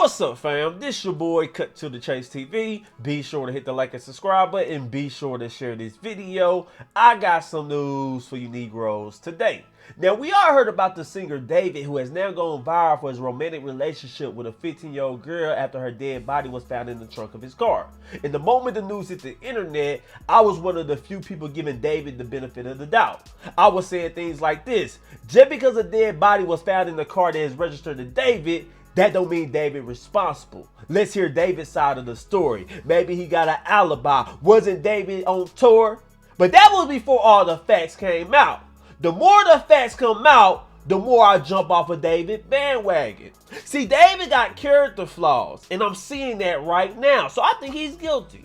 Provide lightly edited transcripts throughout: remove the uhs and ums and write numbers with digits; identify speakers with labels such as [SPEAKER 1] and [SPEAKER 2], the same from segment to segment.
[SPEAKER 1] What's up, fam? This your boy Cut to the Chase TV. Be sure to hit the like and subscribe button and be sure to share this video. I got some news for you Negroes today. Now, we all heard about the singer David, who has now gone viral for his romantic relationship with a 15-year-old girl after her dead body was found in the trunk of his car. In the moment the news hit the internet, I was one of the few people giving David the benefit of the doubt. I was saying things like this: just because a dead body was found in the car that is registered to David, that don't mean David responsible. Let's hear David's side of the story. Maybe he got an alibi. Wasn't David on tour? But that was before all the facts came out. The more the facts come out, the more I jump off of David bandwagon. See, David got character flaws, and I'm seeing that right now, so I think he's guilty.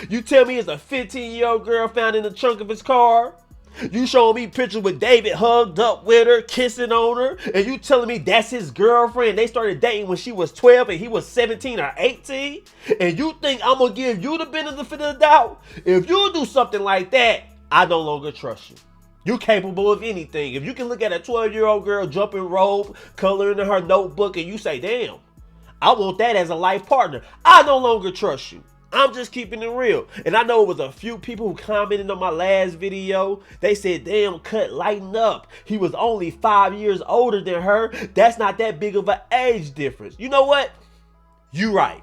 [SPEAKER 1] You tell me it's a 15-year-old girl found in the trunk of his car? You showing me pictures with David hugged up with her, kissing on her, and you telling me that's his girlfriend? They started dating when she was 12 and he was 17 or 18? And you think I'm going to give you the benefit of the doubt? If you do something like that, I no longer trust you. You're capable of anything. If you can look at a 12-year-old girl jumping rope, coloring in her notebook, and you say, damn, I want that as a life partner, I no longer trust you. I'm just keeping it real. And I know it was a few people who commented on my last video. They said, damn, Cut, lighten up. He was only 5 years older than her. That's not that big of an age difference. You know what? You right.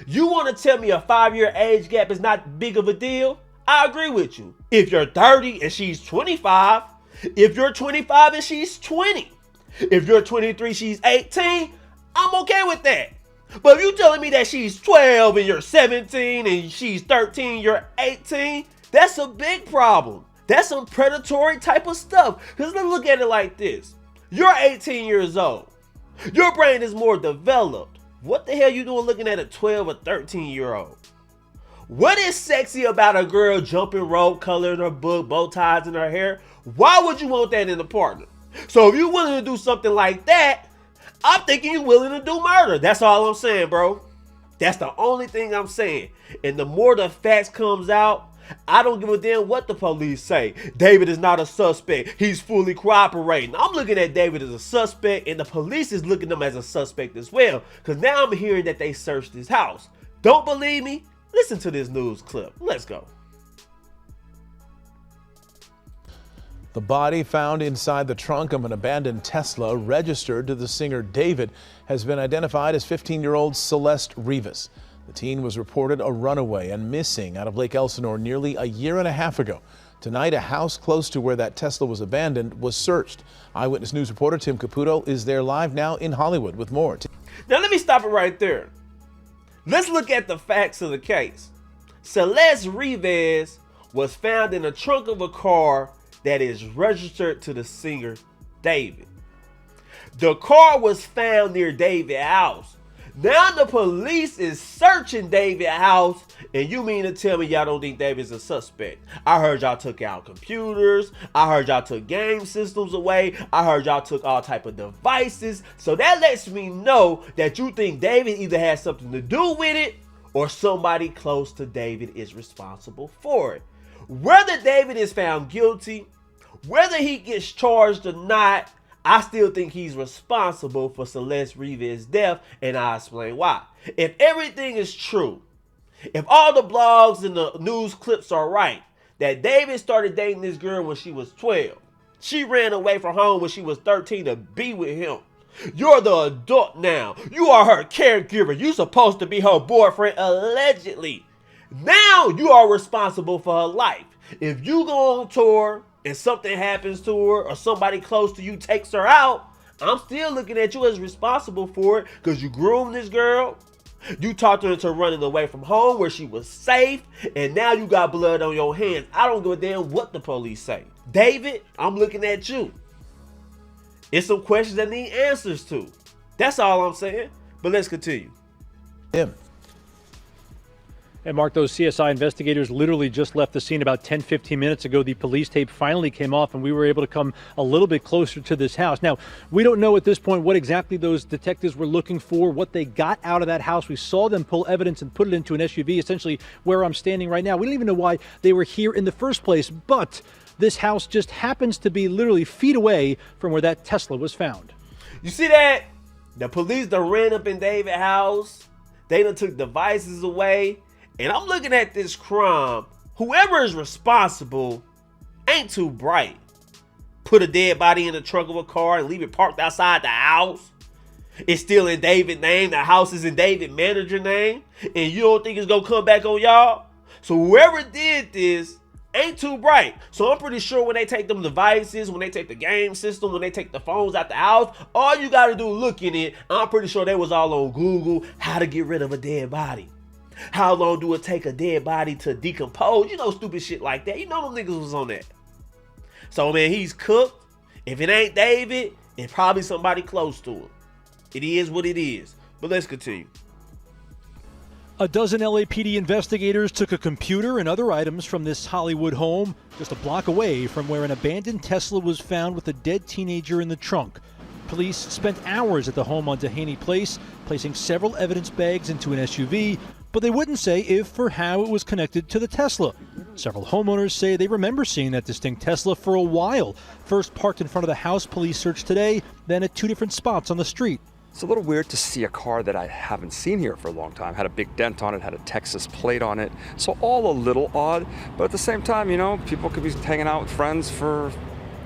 [SPEAKER 1] You want to tell me a 5-year age gap is not big of a deal? I agree with you. If you're 30 and she's 25, if you're 25 and she's 20, if you're 23, she's 18, I'm okay with that. But if you telling me that she's 12 and you're 17 and she's 13, you're 18, that's a big problem. That's some predatory type of stuff. Because let's look at it like this. You're 18 years old. Your brain is more developed. What the hell you doing looking at a 12 or 13-year-old? What is sexy about a girl jumping rope, coloring her book, bow ties in her hair? Why would you want that in a partner? So if you're willing to do something like that, I'm thinking you're willing to do murder. That's all I'm saying, bro. That's the only thing I'm saying. And the more the facts comes out, I don't give a damn what the police say. David is not a suspect. He's fully cooperating. I'm looking at David as a suspect, and the police is looking at him as a suspect as well. Because now I'm hearing that they searched his house. Don't believe me? Listen to this news clip. Let's go.
[SPEAKER 2] The body found inside the trunk of an abandoned Tesla registered to the singer David has been identified as 15-year-old Celeste Rivas. The teen was reported a runaway and missing out of Lake Elsinore nearly a year and a half ago. Tonight, a house close to where that Tesla was abandoned was searched. Eyewitness News reporter Tim Caputo is there live now in Hollywood with more.
[SPEAKER 1] Now let me stop it right there. Let's look at the facts of the case. Celeste Rivas was found in the trunk of a car that is registered to the singer David. The car was found near David's house. Now the police is searching David's house, and you mean to tell me y'all don't think David's a suspect? I heard y'all took out computers. I heard y'all took game systems away. I heard y'all took all type of devices. So that lets me know that you think David either has something to do with it or somebody close to David is responsible for it. Whether David is found guilty, whether he gets charged or not, I still think he's responsible for Celeste Rivas' death, and I'll explain why. If everything is true, if all the blogs and the news clips are right, that David started dating this girl when she was 12, she ran away from home when she was 13 to be with him. You're the adult now. You are her caregiver. You're supposed to be her boyfriend, allegedly. Now you are responsible for her life. If you go on tour and something happens to her or somebody close to you takes her out, I'm still looking at you as responsible for it because you groomed this girl. You talked her into running away from home where she was safe, and now you got blood on your hands. I don't give a damn what the police say. David, I'm looking at you. It's some questions that need answers to. That's all I'm saying. But let's continue.
[SPEAKER 2] Tim.
[SPEAKER 3] And Mark, those CSI investigators literally just left the scene about 10-15 minutes ago. The police tape finally came off and we were able to come a little bit closer to this house. Now, we don't know at this point what exactly those detectives were looking for, what they got out of that house. We saw them pull evidence and put it into an SUV, essentially where I'm standing right now. We don't even know why they were here in the first place, but this house just happens to be literally feet away from where that Tesla was found.
[SPEAKER 1] You see that? The police done ran up in David's house. They done took devices away. And I'm looking at this crime. Whoever is responsible ain't too bright. Put a dead body in the trunk of a car and leave it parked outside the house. It's still in David's name. The house is in David's manager's name. And you don't think it's going to come back on y'all? So whoever did this ain't too bright. So I'm pretty sure when they take them devices, when they take the game system, when they take the phones out the house, all you got to do is look in it. I'm pretty sure they was all on Google, how to get rid of a dead body. How long do it take a dead body to decompose? You know, stupid shit like that. You know them niggas was on that. So, man, he's cooked. If it ain't David, it's probably somebody close to him. It is what it is. But let's continue.
[SPEAKER 3] A dozen LAPD investigators took a computer and other items from this Hollywood home just a block away from where an abandoned Tesla was found with a dead teenager in the trunk. Police spent hours at the home on Dehaney Place, placing several evidence bags into an SUV, but they wouldn't say if or how it was connected to the Tesla. Several homeowners say they remember seeing that distinct Tesla for a while. First parked in front of the house police searched today, then at two different spots on the street.
[SPEAKER 4] It's a little weird to see a car that I haven't seen here for a long time. Had a big dent on it, had a Texas plate on it. So all a little odd, but at the same time, you know, people could be hanging out with friends for,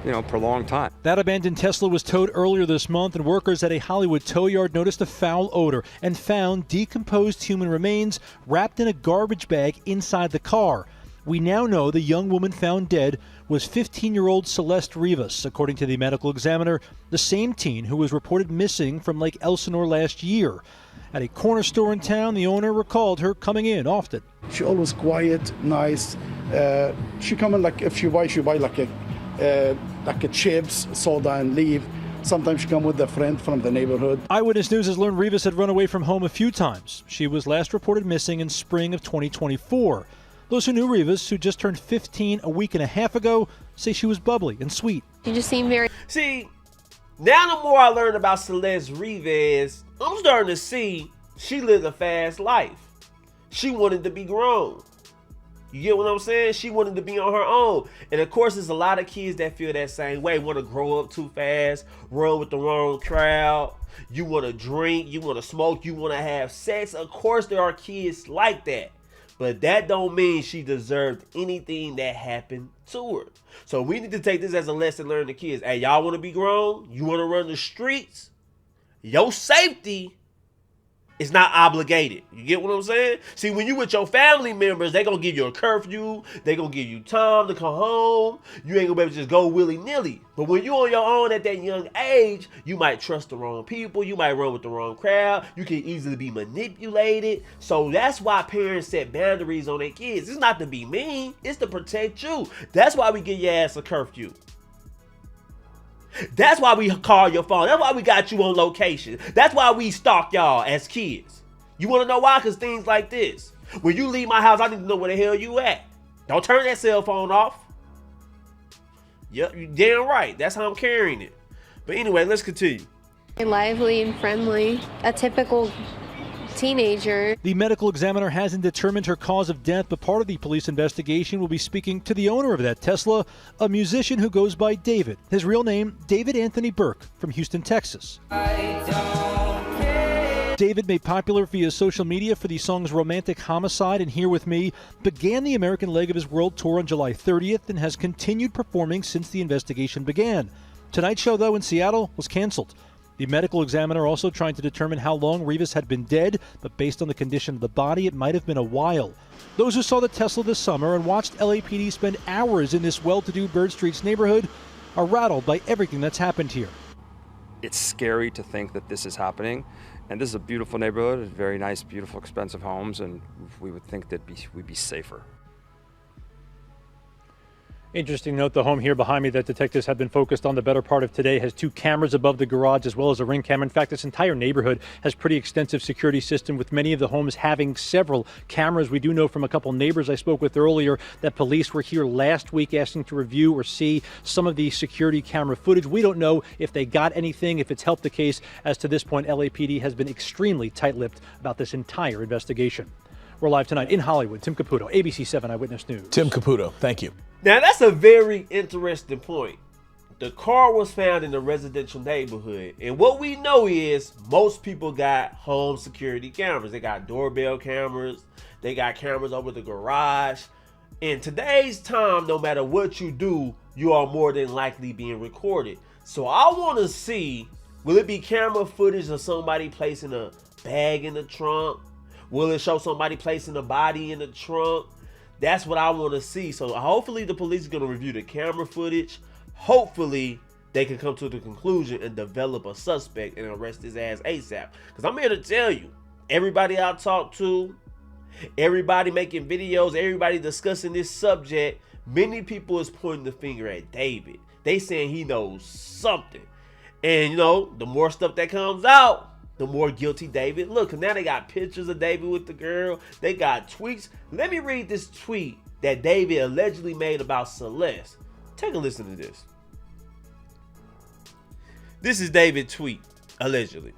[SPEAKER 4] you know, prolonged time.
[SPEAKER 3] That abandoned Tesla was towed earlier this month, and workers at a Hollywood tow yard noticed a foul odor and found decomposed human remains wrapped in a garbage bag inside the car. We now know the young woman found dead was 15-year-old Celeste Rivas, according to the medical examiner, the same teen who was reported missing from Lake Elsinore last year. At a corner store in town, the owner recalled her coming in often.
[SPEAKER 5] She always quiet, nice. She come in like if she buy like a chips, soda, and leave. Sometimes she come with a friend from the neighborhood.
[SPEAKER 3] Eyewitness News has learned Rivas had run away from home a few times. She was last reported missing in spring of 2024. Those who knew Rivas, who just turned 15 a week and a half ago, say she was bubbly and sweet.
[SPEAKER 6] She just seemed very...
[SPEAKER 1] See, now the more I learn about Celeste Rivas, I'm starting to see she lived a fast life. She wanted to be grown. You get what I'm saying? She wanted to be on her own. And of course, there's a lot of kids that feel that same way, want to grow up too fast, run with the wrong crowd. You want to drink, you want to smoke, you want to have sex. Of course, there are kids like that. But that don't mean she deserved anything that happened to her. So we need to take this as a lesson learned to kids. Hey, y'all want to be grown? You want to run the streets? Your safety is not obligated. You get what I'm saying? See, when you with your family members, they going to give you a curfew. They going to give you time to come home. You ain't going to be able to just go willy-nilly. But when you on your own at that young age, you might trust the wrong people. You might run with the wrong crowd. You can easily be manipulated. So that's why parents set boundaries on their kids. It's not to be mean. It's to protect you. That's why we give your ass a curfew. That's why we call your phone. That's why we got you on location. That's why we stalk y'all as kids. You want to know why? Because things like this. When you leave my house, I need to know where the hell you at. Don't turn that cell phone off. Yep, you damn right. That's how I'm carrying it. But anyway, let's continue.
[SPEAKER 6] lively and friendly, a typical teenager.
[SPEAKER 3] The medical examiner hasn't determined her cause of death, but part of the police investigation will be speaking to the owner of that Tesla, a musician who goes by David. His real name, David Anthony Burke, from Houston, Texas. David, made popular via social media for the songs Romantic Homicide and Here With Me, began the American leg of his world tour on July 30th and has continued performing since the investigation began. Tonight's show, though, in Seattle was canceled. The medical examiner also trying to determine how long Rivas had been dead, but based on the condition of the body, it might have been a while. Those who saw the Tesla this summer and watched LAPD spend hours in this well-to-do Bird Streets neighborhood are rattled by everything that's happened here.
[SPEAKER 4] It's scary to think that this is happening. And this is a beautiful neighborhood, very nice, beautiful, expensive homes, and we would think that we'd be safer.
[SPEAKER 3] Interesting note, the home here behind me that detectives have been focused on the better part of today has 2 cameras above the garage as well as a ring camera. In fact, this entire neighborhood has pretty extensive security system, with many of the homes having several cameras. We do know from a couple neighbors I spoke with earlier that police were here last week asking to review or see some of the security camera footage. We don't know if they got anything, if it's helped the case. As to this point, LAPD has been extremely tight-lipped about this entire investigation. We're live tonight in Hollywood. Tim Caputo, ABC 7 Eyewitness News.
[SPEAKER 2] Tim Caputo, thank you.
[SPEAKER 1] Now, that's a very interesting point. the car was found in a residential neighborhood. And what we know is most people got home security cameras. They got doorbell cameras. They got cameras over the garage. In today's time, no matter what you do, you are more than likely being recorded. So I want to see, will it be camera footage of somebody placing a bag in the trunk? Will it show somebody placing a body in the trunk? That's what I want to see. So hopefully the police is going to review the camera footage. Hopefully they can come to the conclusion and develop a suspect and arrest his ass ASAP. Because I'm here to tell you, everybody I talk to, everybody making videos, everybody discussing this subject, many people is pointing the finger at David. They saying he knows something. And you know, the more stuff that comes out, the more guilty David look. Cause now they got pictures of David with the girl. They got tweets. Let me read this tweet that David allegedly made about Celeste. Take a listen to this. This is David's tweet, allegedly.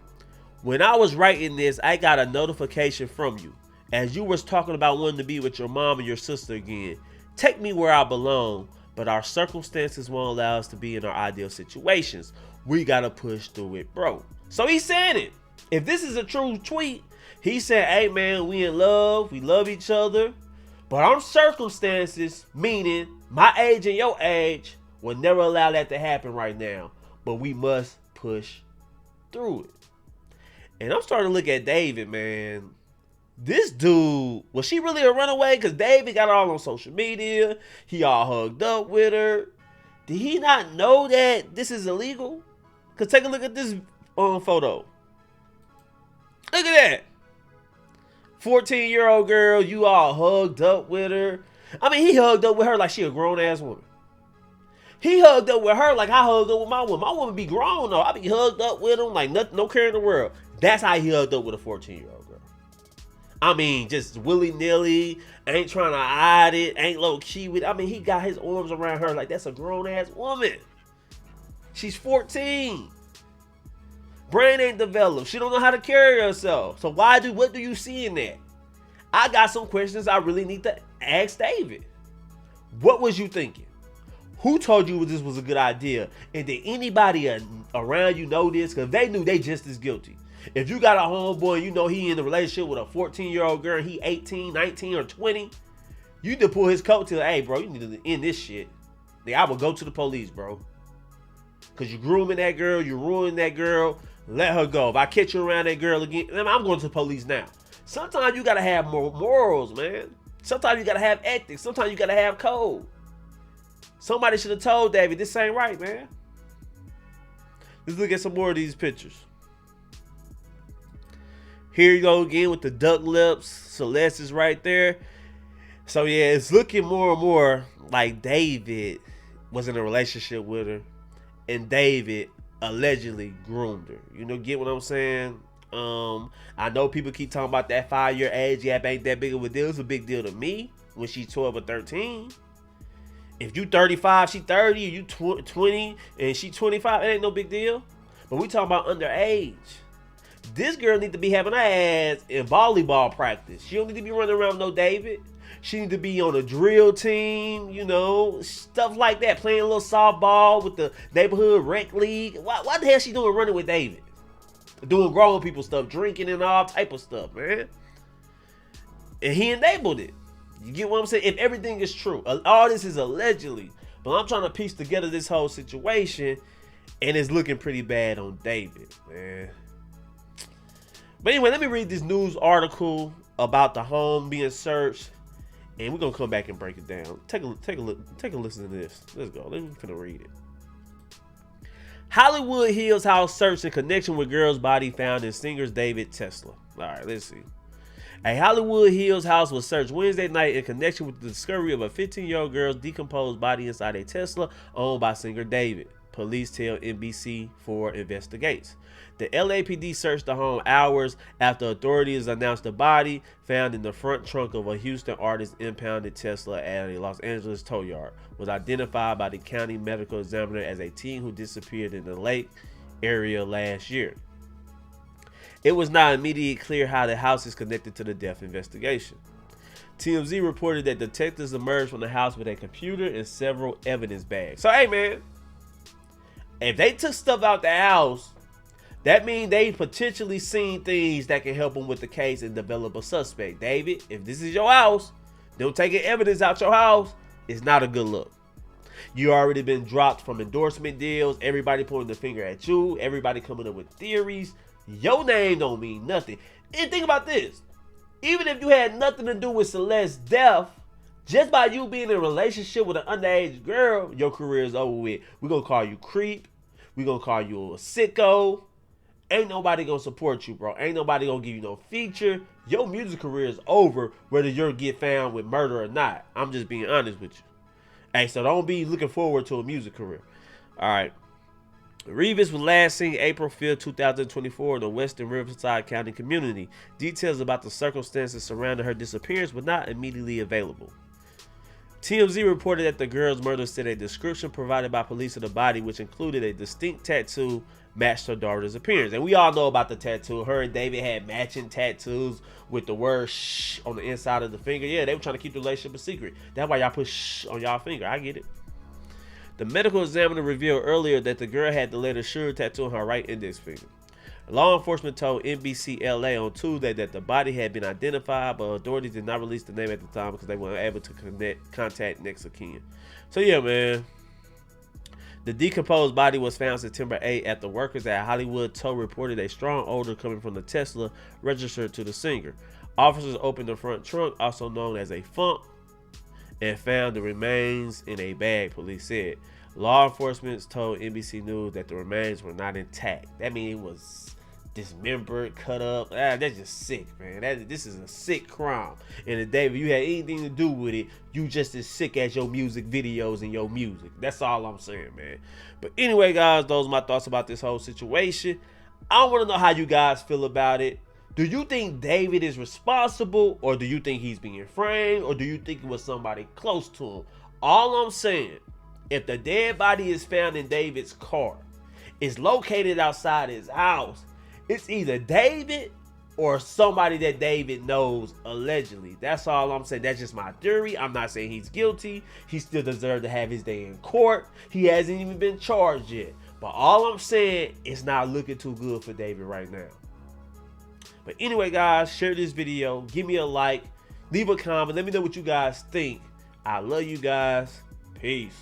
[SPEAKER 1] When I was writing this, I got a notification from you. As you was talking about wanting to be with your mom and your sister again. Take me where I belong, but our circumstances won't allow us to be in our ideal situations. We gotta push through it, bro. So he said it. If this is a true tweet, he said, hey man, we in love, we love each other, but our circumstances, meaning my age and your age, will never allow that to happen right now, but we must push through it. And I'm starting to look at David, man. This dude, was she really a runaway? Because David got her all on social media. He all hugged up with her. Did he not know that this is illegal? Because take a look at this photo. Look at that. 14-year-old girl, you all hugged up with her. I mean, he hugged up with her like she a grown-ass woman. He hugged up with her like I hugged up with my woman. My woman be grown, though. I be hugged up with him like nothing, no care in the world. That's how he hugged up with a 14-year-old girl. I mean, just willy-nilly, ain't trying to hide it, ain't low-key with it. I mean, he got his arms around her like that's a grown-ass woman. She's 14. Brain ain't developed. She don't know how to carry herself. So what do you see in that? I got some questions I really need to ask David. What was you thinking? Who told you this was a good idea? And did anybody around you know this? Because they knew they just as guilty. If you got a homeboy and you know he in a relationship with a 14-year-old girl, he 18, 19, or 20, you need to pull his coat till, hey, bro, you need to end this shit. I would go to the police, bro. Because you're grooming that girl, you're ruining that girl. Let her go. If I catch you around that girl again, I'm going to the police now. Sometimes you got to have more morals, man. Sometimes you got to have ethics. Sometimes you got to have code. Somebody should have told David, this ain't right, man. Let's look at some more of these pictures. Here you go again with the duck lips. Celeste is right there. So yeah, it's looking more and more like David was in a relationship with her. And David allegedly groomed her. You know, get what I'm saying? I know people keep talking about that 5-year age gap ain't that big of a deal. It's a big deal to me when she's 12 or 13. If you 35, she 30, or you 20, and she 25, it ain't no big deal. But we talking about underage. This girl need to be having her ass in volleyball practice. She don't need to be running around with no David. She need to be on a drill team, you know, stuff like that. Playing a little softball with the neighborhood rec league. What the hell she doing running with David? Doing grown people stuff, drinking and all type of stuff, man. And he enabled it. You get what I'm saying? If everything is true, all this is allegedly, but I'm trying to piece together this whole situation, and it's looking pretty bad on David, man. But anyway, let me read this news article about the home being searched, and we're gonna come back and break it down. Take a listen to this. Let's go. Let me read it. Hollywood Hills house searched in connection with girl's body found in singer's David Tesla. All right, let's see. A Hollywood Hills house was searched Wednesday night in connection with the discovery of a 15-year-old girl's decomposed body inside a Tesla owned by singer David. Police tell NBC4 investigates. The LAPD searched the home hours after authorities announced the body found in the front trunk of a Houston artist impounded Tesla at a Los Angeles tow yard was identified by the county medical examiner as a teen who disappeared in the lake area last year. It was not immediately clear how the house is connected to the death investigation. TMZ reported that detectives emerged from the house with a computer and several evidence bags. So, hey, man, If they took stuff out the house, that means they potentially seen things that can help them with the case and develop a suspect. David, if this is your house, them taking evidence out your house is not a good look. You already been dropped from endorsement deals. Everybody pointing the finger at you. Everybody coming up with theories. Your name don't mean nothing. And think about this. Even if you had nothing to do with Celeste's death, just by you being in a relationship with an underage girl, your career is over with. We're going to call you creep. We're going to call you a sicko. Ain't nobody going to support you, bro. Ain't nobody going to give you no feature. Your music career is over whether you get found with murder or not. I'm just being honest with you. Hey, so don't be looking forward to a music career. All right. Rivas was last seen April 5th, 2024 in the Western Riverside County community. Details about the circumstances surrounding her disappearance were not immediately available. TMZ reported that the girl's murder said a description provided by police of the body, which included a distinct tattoo, matched her daughter's appearance. And we all know about the tattoo. Her and David had matching tattoos with the word shh on the inside of the finger. Yeah, they were trying to keep the relationship a secret. That's why y'all put shh on y'all finger. I get it. The medical examiner revealed earlier that the girl had the letter sure tattoo on her right index finger. Law enforcement told NBC LA on Tuesday that the body had been identified, but authorities did not release the name at the time because they weren't able to contact next of kin. So yeah, man. The decomposed body was found September 8 after workers at Hollywood Tow reported a strong odor coming from the Tesla registered to the singer. Officers opened the front trunk, also known as a funk, and found the remains in a bag, police said. Law enforcement told NBC News that the remains were not intact. That means it was dismembered, cut up. That's just sick, man. This is a sick crime. And if David, you had anything to do with it, you just as sick as your music videos and your music. That's all I'm saying, man. But anyway, guys, those are my thoughts about this whole situation. I want to know how you guys feel about it. Do you think David is responsible, or do you think he's being framed, or do you think it was somebody close to him? All I'm saying, if the dead body is found in David's car, it's located outside his house, it's either David or somebody that David knows allegedly. That's all I'm saying. That's just my theory. I'm not saying he's guilty. He still deserves to have his day in court. He hasn't even been charged yet. But all I'm saying, it's not looking too good for David right now. But anyway, guys, share this video. Give me a like. Leave a comment. Let me know what you guys think. I love you guys. Peace.